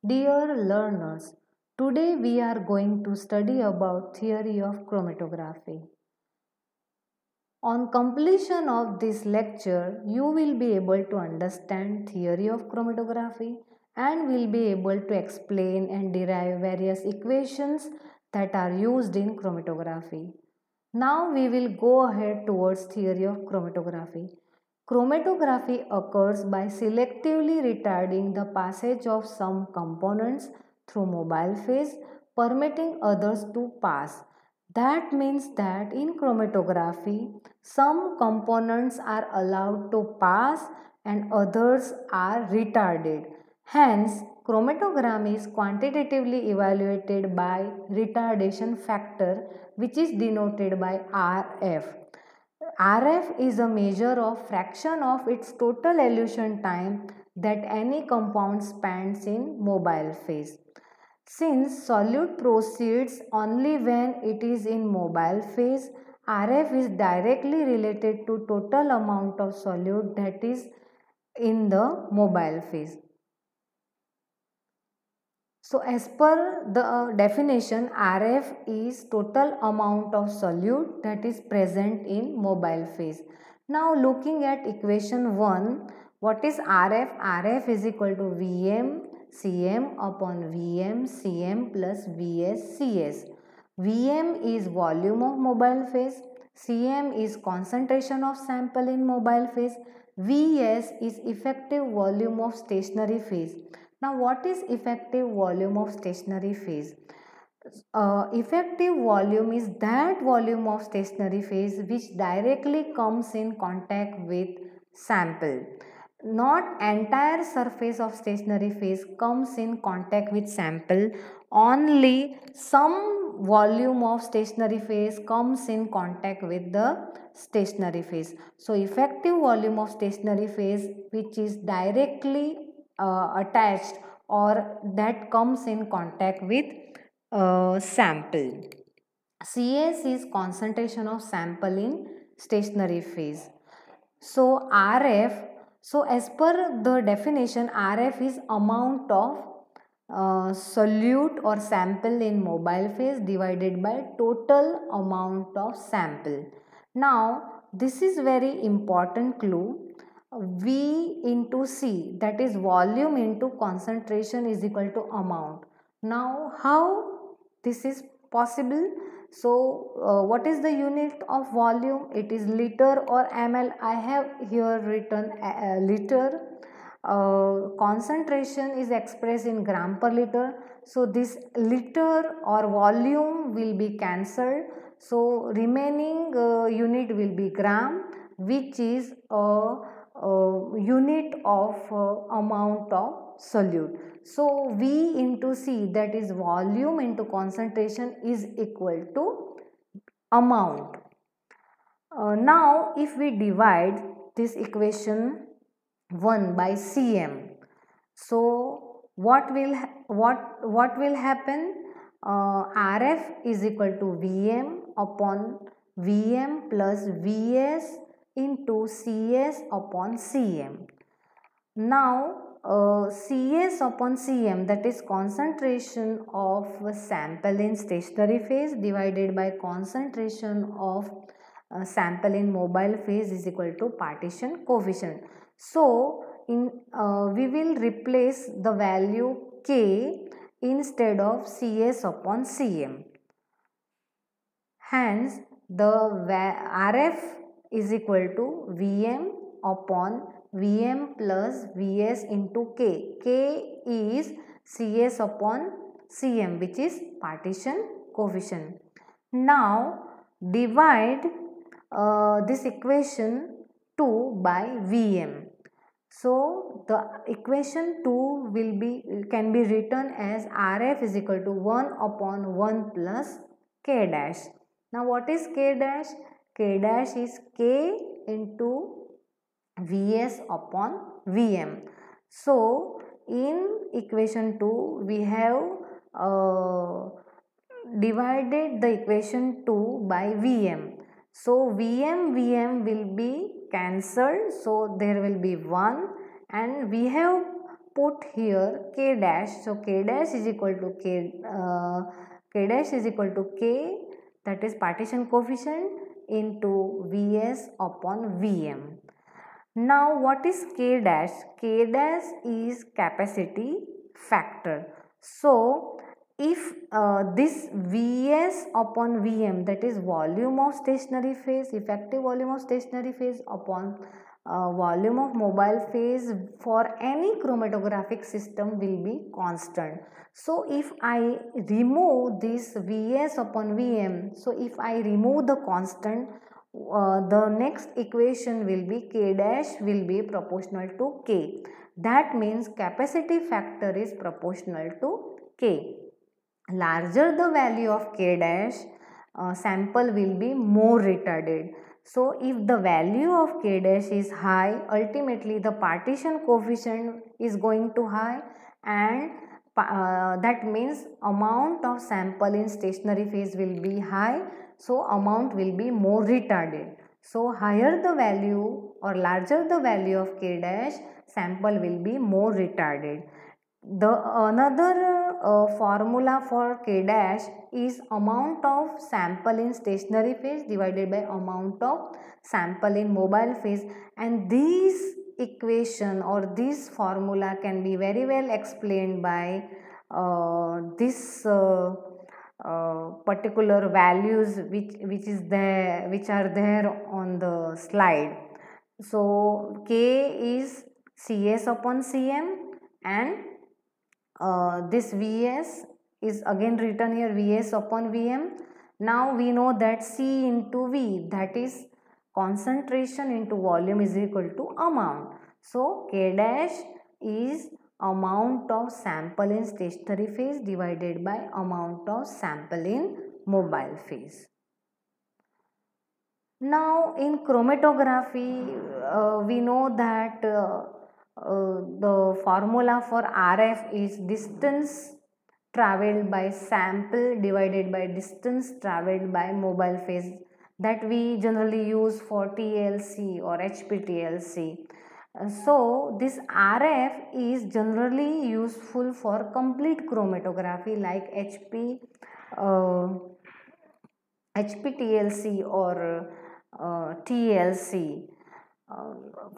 Dear learners, today we are going to study about theory of chromatography. On completion of this lecture, you will be able to understand theory of chromatography and will be able to explain and derive various equations that are used in chromatography. Now we will go ahead towards theory of chromatography. Chromatography occurs by selectively retarding the passage of some components through mobile phase, permitting others to pass. That means that in chromatography, some components are allowed to pass and others are retarded. Hence, chromatogram is quantitatively evaluated by retardation factor, which is denoted by RF. RF is a measure of fraction of its total elution time that any compound spends in mobile phase. Since solute proceeds only when it is in mobile phase, RF is directly related to total amount of solute that is in the mobile phase. So as per the definition, RF is total amount of solute that is present in mobile phase. Now looking at equation 1, what is RF? RF is equal to Vm Cm upon Vm Cm plus Vs Cs. Vm is volume of mobile phase, Cm is concentration of sample in mobile phase, Vs is effective volume of stationary phase. Now what is effective volume of stationary phase? Effective volume is that volume of stationary phase which directly comes in contact with sample. Not entire surface of stationary phase comes in contact with sample, only some volume of stationary phase comes in contact with the stationary phase. So effective volume of stationary phase which is directly attached or that comes in contact with sample. Cs is concentration of sample in stationary phase. So RF, so as per the definition, RF is amount of solute or sample in mobile phase divided by total amount of sample. Now this is very important clue. V into C, that is volume into concentration, is equal to amount. Now how this is possible? So what is the unit of volume? It is liter or ml. I have here written liter. Concentration is expressed in gram per liter. So this liter or volume will be cancelled. So remaining unit will be gram, which is a unit of amount of solute. So V into C, that is volume into concentration, is equal to amount. Now if we divide this equation 1 by Cm, so what will happen? RF is equal to Vm upon Vm plus Vs into Cs upon Cm. Now Cs upon Cm, that is concentration of sample in stationary phase divided by concentration of sample in mobile phase, is equal to partition coefficient. So we will replace the value K instead of Cs upon Cm. Hence the RF is equal to Vm upon Vm plus Vs into K. K is Cs upon Cm, which is partition coefficient. Now divide this equation 2 by Vm. So the equation 2 can be written as RF is equal to 1 upon 1 plus K dash. Now what is K dash? K dash is K into Vs upon Vm. So in equation 2 we have divided the equation 2 by Vm. So Vm will be cancelled, so there will be 1, and we have put here k dash. So k dash is equal to k dash is equal to k, that is partition coefficient, into Vs upon Vm. Now what is k dash? K dash is capacity factor. So if this Vs upon Vm, that is volume of stationary phase, effective volume of stationary phase upon volume of mobile phase for any chromatographic system will be constant. So if I remove this Vs upon Vm, so if I remove the constant, the next equation will be k dash will be proportional to k. That means capacity factor is proportional to k. Larger the value of k dash, sample will be more retarded. So if the value of k dash is high, ultimately the partition coefficient is going to high, and that means amount of sample in stationary phase will be high, so amount will be more retarded. So higher the value or larger the value of k dash, sample will be more retarded. The another formula for k dash is amount of sample in stationary phase divided by amount of sample in mobile phase, and this equation or this formula can be very well explained by this particular values which are there on the slide. So k is Cs upon Cm, and this Vs is again written here Vs upon Vm. Now we know that C into V, that is concentration into volume, is equal to amount. So K dash is amount of sample in stationary phase divided by amount of sample in mobile phase. Now in chromatography, we know that the formula for RF is distance traveled by sample divided by distance traveled by mobile phase, that we generally use for TLC or HPTLC. So this RF is generally useful for complete chromatography like HPTLC or TLC.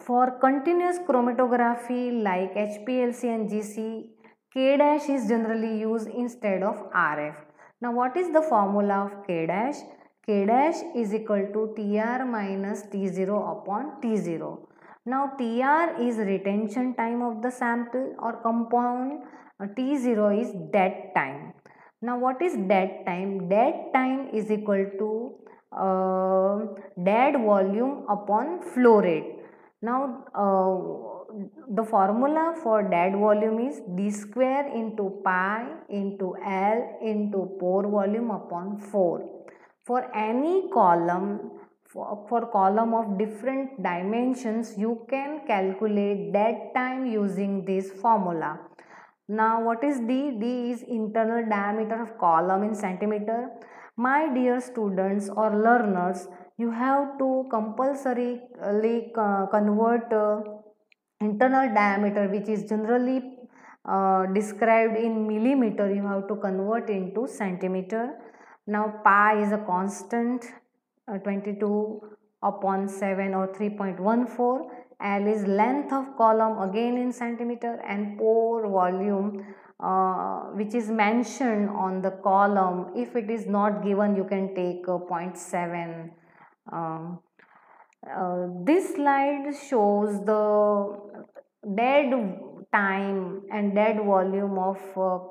For continuous chromatography like HPLC and GC, K dash is generally used instead of RF. Now what is the formula of K dash? K dash is equal to Tr minus T0 upon T0. Now Tr is retention time of the sample or compound, T0 is dead time. Now what is dead time? Dead time is equal to dead volume upon flow rate. Now the formula for dead volume is d square into pi into L into pore volume upon 4. For any column, for column of different dimensions, you can calculate dead time using this formula. Now what is D? D is internal diameter of column in centimeter. My dear students or learners, you have to compulsorily convert internal diameter, which is generally described in millimeter, you have to convert into centimeter. Now pi is a constant, 22 upon 7 or 3.14. L is length of column again in centimeter, and pore volume which is mentioned on the column. If it is not given, you can take 0.7. This slide shows the dead time and dead volume of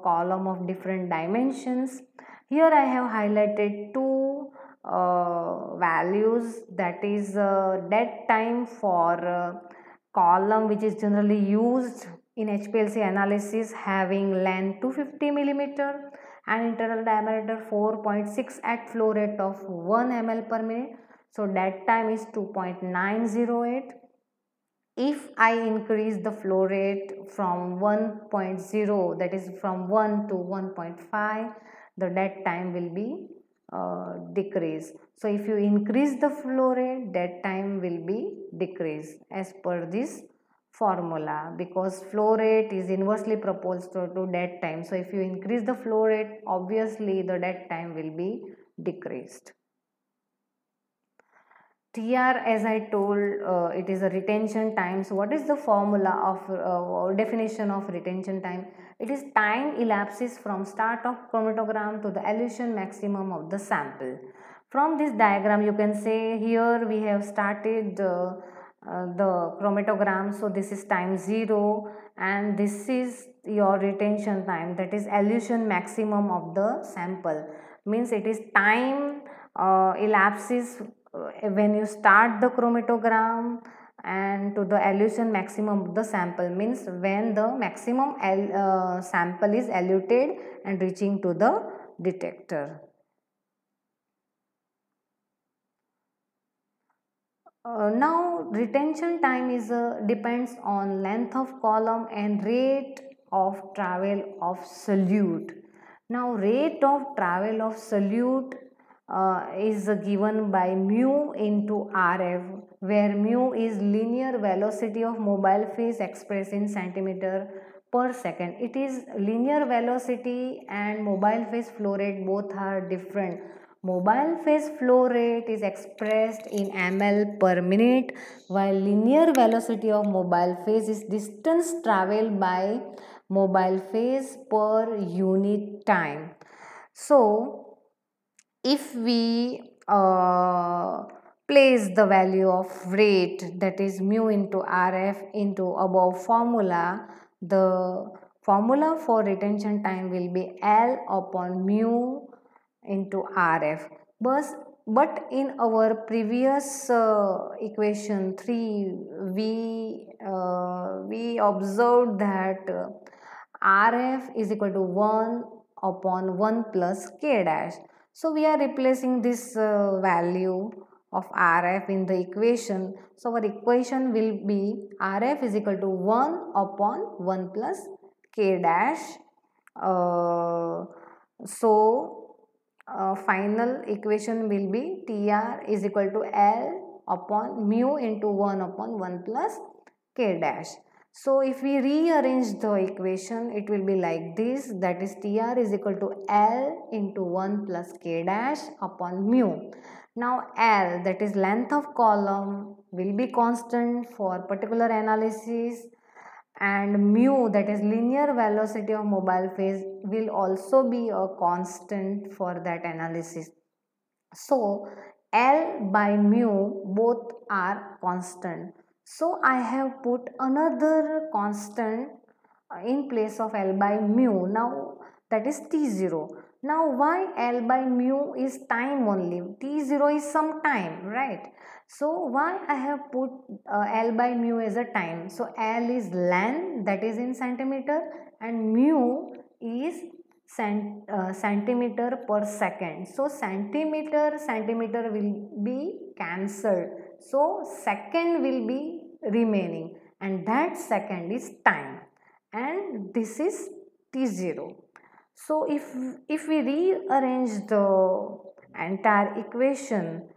column of different dimensions. Here I have highlighted two values, that is dead time for column which is generally used in HPLC analysis having length 250 millimeter and internal diameter 4.6 at flow rate of 1 ml per minute. So dead time is 2.908. If I increase the flow rate from 1.0, that is from 1 to 1.5, the dead time will be decrease. So if you increase the flow rate, dead time will be decreased as per this formula, because flow rate is inversely proportional to dead time. So if you increase the flow rate, obviously the dead time will be decreased. TR, as I told, it is a retention time. So what is the formula of or definition of retention time? It is time elapses from start of chromatogram to the elution maximum of the sample. From this diagram you can say here we have started the chromatogram. So this is time 0 and this is your retention time, that is elution maximum of the sample. Means it is time elapses when you start the chromatogram and to the elution maximum of the sample, means when the maximum sample is eluted and reaching to the detector. Now retention time is depends on length of column and rate of travel of solute. Now rate of travel of solute is given by mu into RF, where mu is linear velocity of mobile phase expressed in centimeter per second. It is linear velocity and mobile phase flow rate, both are different. Mobile phase flow rate is expressed in ml per minute, while linear velocity of mobile phase is distance traveled by mobile phase per unit time. So if we place the value of rate, that is mu into RF, into above formula, the formula for retention time will be L upon mu into RF. But in our previous equation 3 we observed that RF is equal to 1 upon 1 plus K dash. So we are replacing this value of RF in the equation. So our equation will be RF is equal to 1 upon 1 plus K dash. Final equation will be TR is equal to L upon mu into 1 upon 1 plus K dash. So if we rearrange the equation, it will be like this, that is TR is equal to L into 1 plus K dash upon mu. Now L, that is length of column, will be constant for particular analysis, and mu, that is linear velocity of mobile phase, will also be a constant for that analysis. So L by mu both are constant. So I have put another constant in place of L by mu. Now that is T0. Now why L by mu is time only? T0 is some time, right? So why I have put L by mu as a time? So L is length, that is in centimeter, and mu is centimeter per second. So centimeter will be cancelled. So second will be remaining, and that second is time, and this is T0. So if we rearrange the entire equation,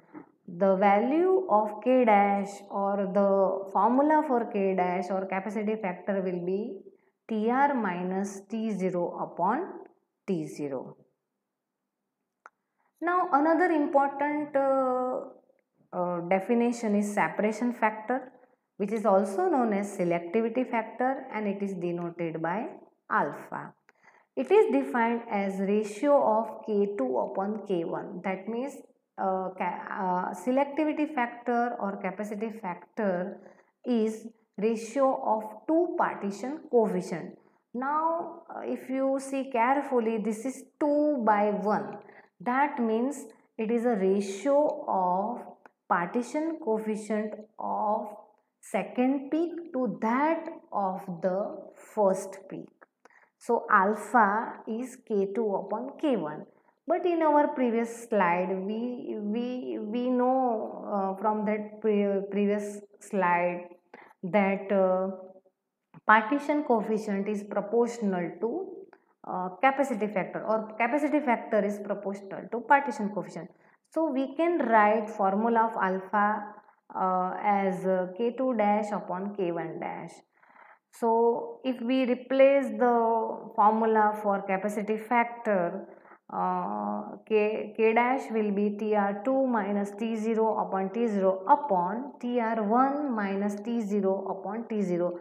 the value of K dash or the formula for K dash or capacity factor will be TR minus T0 upon T0. Now another important definition is separation factor, which is also known as selectivity factor, and it is denoted by alpha. It is defined as ratio of K2 upon K1. That means selectivity factor or capacity factor is ratio of two partition coefficient. Now if you see carefully, this is 2 by 1. That means it is a ratio of partition coefficient of second peak to that of the first peak. So alpha is K2 upon K1. But in our previous slide, we know from that previous slide that partition coefficient is proportional to capacity factor, or capacity factor is proportional to partition coefficient. So we can write formula of alpha as K2 dash upon K1 dash. So if we replace the formula for capacity factor, K dash will be Tr2 minus T0 upon T0 upon Tr1 minus T0 upon T0.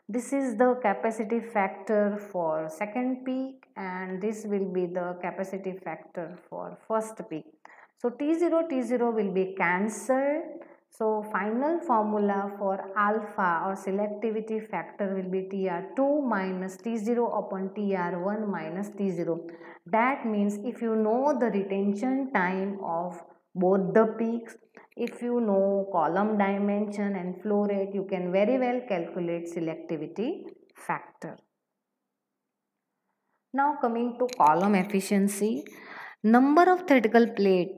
This is the capacity factor for second peak, and this will be the capacity factor for first peak. So T0 will be cancelled. So final formula for alpha or selectivity factor will be Tr2 minus T0 upon Tr1 minus T0. That means if you know the retention time of both the peaks, if you know column dimension and flow rate, you can very well calculate selectivity factor. Now coming to column efficiency, number of theoretical plates,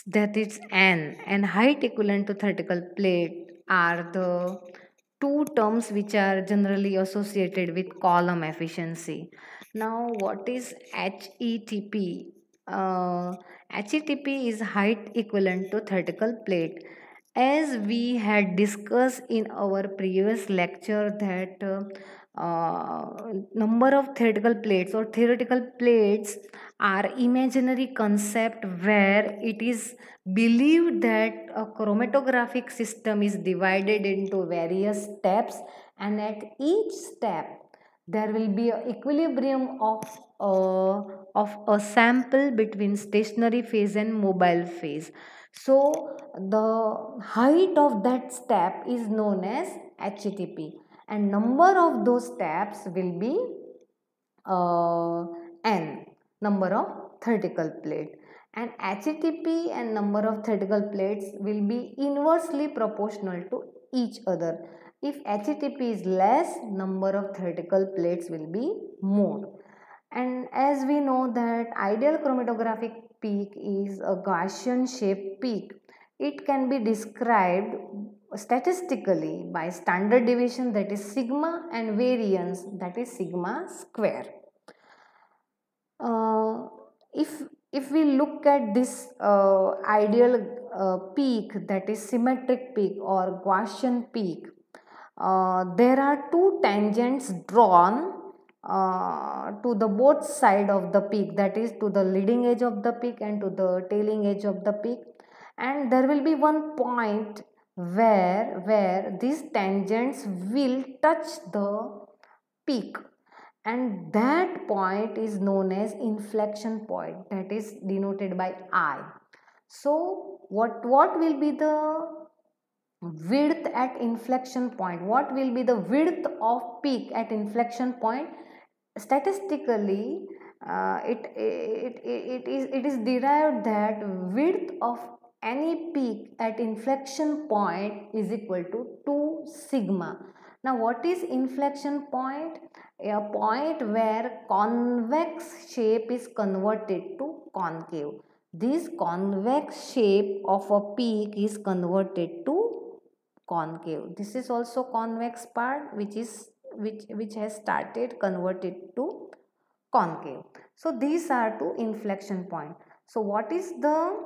that is n, and height equivalent to theoretical plate are the two terms which are generally associated with column efficiency. Now what is HETP? HETP is height equivalent to theoretical plate. As we had discussed in our previous lecture that number of theoretical plates are imaginary concept where it is believed that a chromatographic system is divided into various steps, and at each step there will be a equilibrium of a sample between stationary phase and mobile phase. So the height of that step is known as HTTP, and number of those steps will be n, number of theoretical plate, and HTTP and number of theoretical plates will be inversely proportional to each other. If HTTP is less, number of theoretical plates will be more. And as we know that ideal chromatographic peak is a Gaussian shaped peak. It can be described statistically by standard deviation, that is sigma, and variance, that is sigma square. Uh, if if we look at this ideal peak, that is symmetric peak or Gaussian peak, there are two tangents drawn to the both side of the peak, that is to the leading edge of the peak and to the tailing edge of the peak, and there will be one point where these tangents will touch the peak, and that point is known as inflection point, that is denoted by I. So what will be the width at inflection point? What will be the width of peak at inflection point? Statistically, it is derived that width of any peak at inflection point is equal to 2 sigma. Now what is inflection point? A point where convex shape is converted to concave. This convex shape of a peak is converted to concave. This is also convex part which has started converted to concave. So these are two inflection point. So what is the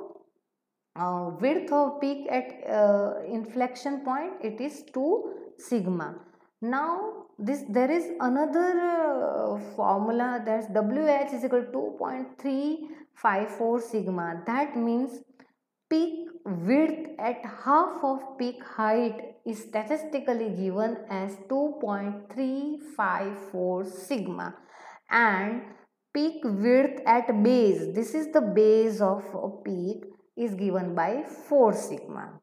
width of peak at inflection point? It is 2 sigma. Now there is another formula, that's WH is equal to 2.354 sigma. That means peak width at half of peak height is statistically given as 2.354 sigma, and peak width at base, this is the base of a peak, is given by 4 sigma.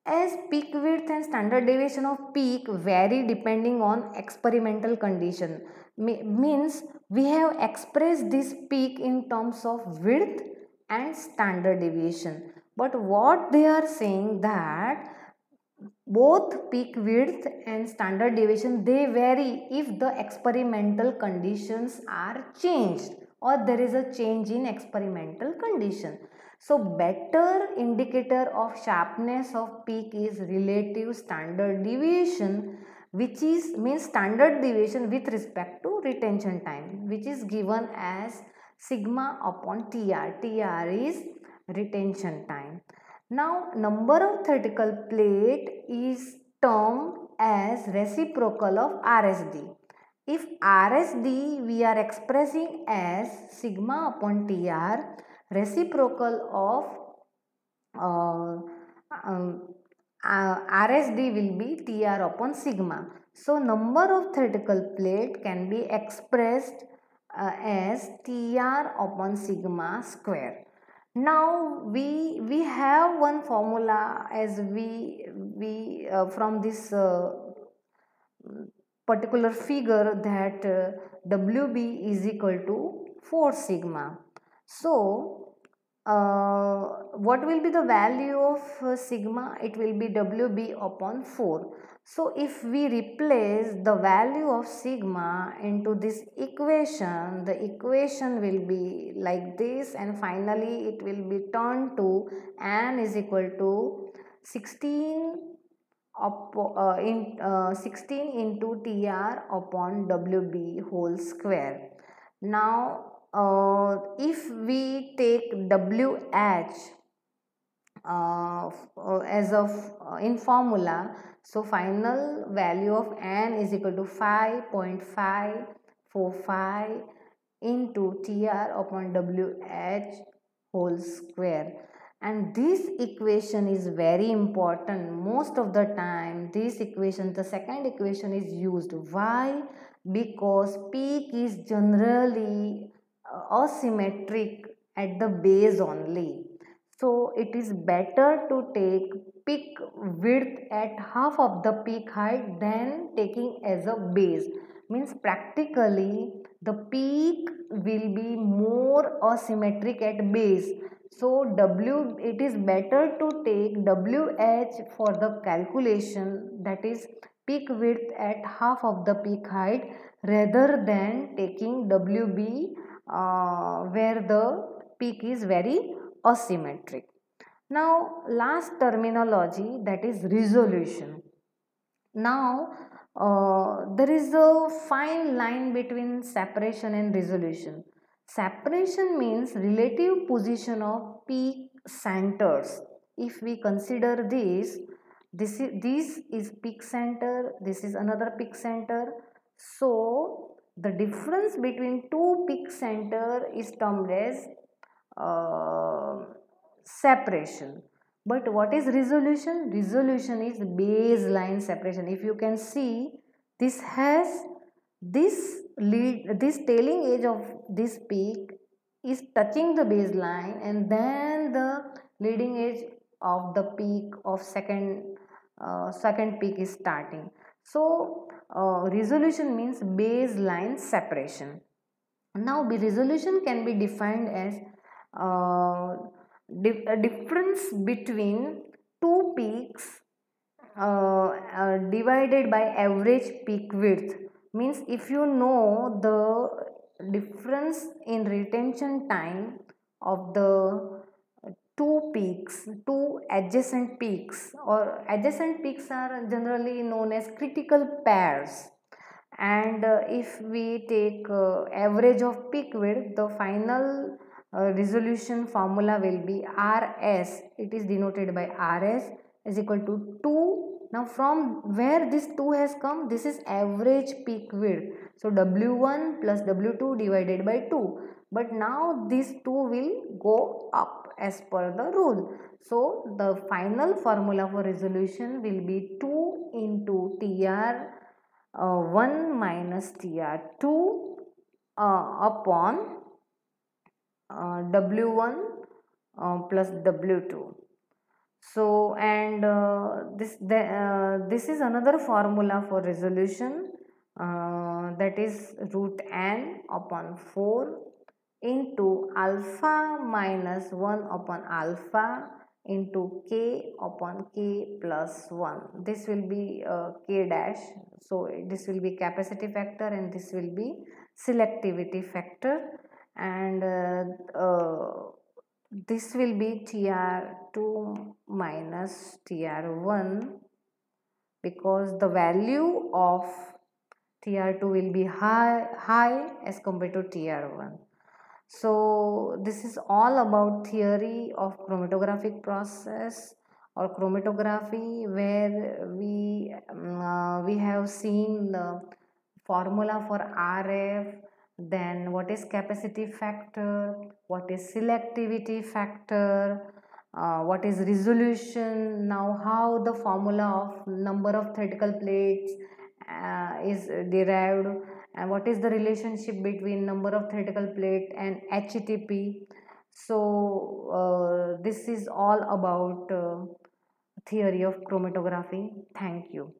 As peak width and standard deviation of peak vary depending on experimental condition, means we have expressed this peak in terms of width and standard deviation. But what they are saying that both peak width and standard deviation, they vary if the experimental conditions are changed or there is a change in experimental condition. So better indicator of sharpness of peak is relative standard deviation, which is means standard deviation with respect to retention time, which is given as sigma upon TR. TR is retention time. Now number of theoretical plate is termed as reciprocal of RSD. If RSD we are expressing as sigma upon TR, reciprocal of uh, um, RSD will be TR upon sigma. So number of theoretical plate can be expressed as TR upon sigma square. Now we have one formula as we from this particular figure that WB is equal to 4 sigma. So what will be the value of sigma? It will be WB upon 4. So if we replace the value of sigma into this equation, the equation will be like this, and finally it will be turned to n is equal to 16 into TR upon WB whole square. Now if we take WH as of in formula, so final value of n is equal to 5.545 into TR upon WH whole square. And this equation is very important. Most of the time this equation, the second equation, is used. Why? Because peak is generally asymmetric at the base only. So it is better to take peak width at half of the peak height than taking as a base. Means practically the peak will be more asymmetric at base. So it is better to take WH for the calculation, that is peak width at half of the peak height, rather than taking WB where the peak is very asymmetric. Now last terminology, that is resolution. Now there is a fine line between separation and resolution. Separation means relative position of peak centers. If we consider this is peak center, this is another peak center. So the difference between two peak center is termed as separation. But what is resolution? Resolution is baseline separation. If you can see, this has this tailing edge of this peak is touching the baseline, and then the leading edge of the peak of second peak is starting. So resolution means baseline separation. Now resolution can be defined as a difference between two peaks divided by average peak width. Means if you know the difference in retention time of the two adjacent peaks, or adjacent peaks are generally known as critical pairs. And if we take average of peak width, the final resolution formula will be RS. It is denoted by RS is equal to 2. Now from where this 2 has come, this is average peak width. So W1 plus W2 divided by 2. But now this 2 will go up as per the rule. So the final formula for resolution will be 2 into TR 1 minus TR2 upon W1 plus W2. So and this is another formula for resolution, that is root n upon 4 into alpha minus 1 upon alpha into k upon k plus 1. This will be k dash. So this will be capacity factor and this will be selectivity factor, and this will be TR2 minus TR1, because the value of TR2 will be high as compared to TR1. So this is all about theory of chromatographic process or chromatography, where we have seen the formula for RF, then what is capacity factor, what is selectivity factor, what is resolution. Now how the formula of number of theoretical plates is derived, and what is the relationship between number of theoretical plate and HTP. So this is all about theory of chromatography. Thank you.